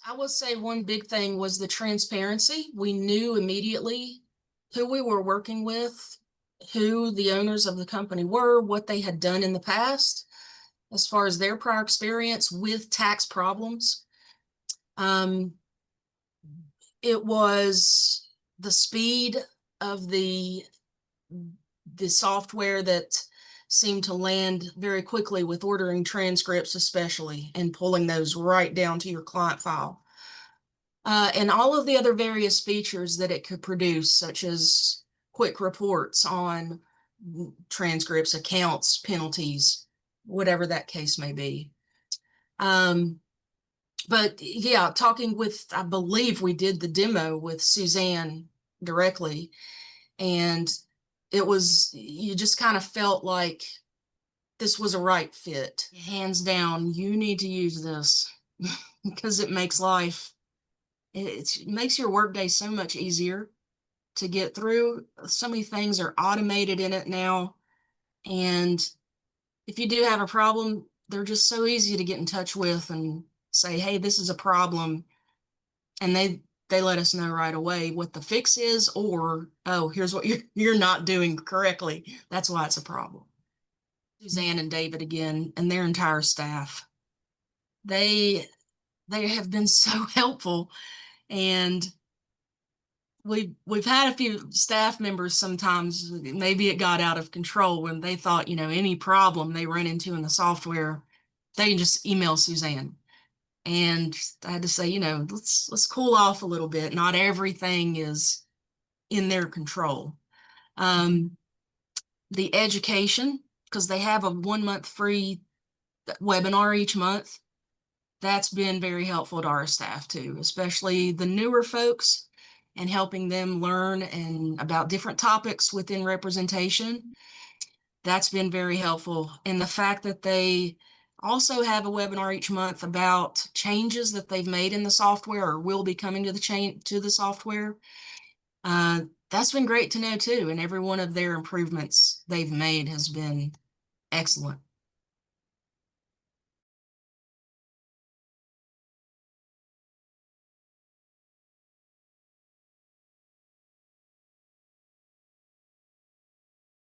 I will say one big thing was the transparency. We knew immediately who we were working with, who the owners of the company were, what they had done in the past, as far as their prior experience with tax problems. It was the speed of the software that seemed to land very quickly with ordering transcripts, especially, and pulling those right down to your client file. And all of the other various features that it could produce, such as quick reports on transcripts, accounts, penalties, whatever that case may be. But yeah, talking with, I believe we did the demo with Suzanne directly, and it was, you just kind of felt like this was a right fit. Hands down, you need to use this because it makes life, it makes your workday so much easier to get through. So many things are automated in it now. And if you do have a problem, they're just so easy to get in touch with and say, hey, this is a problem. And they let us know right away what the fix is, or, oh, here's what you're not doing correctly. That's why it's a problem. Suzanne and David again, and their entire staff, they have been so helpful. And we've had a few staff members sometimes, maybe it got out of control when they thought, any problem they run into in the software, they can just email Suzanne. And I had to say, let's cool off a little bit. Not everything is in their control. The education, because they have a 1 month free webinar each month, that's been very helpful to our staff too, especially the newer folks, and helping them learn and about different topics within representation. That's been very helpful. And the fact that they also have a webinar each month about changes that they've made in the software or will be coming to the software. That's been great to know too. And every one of their improvements they've made has been excellent.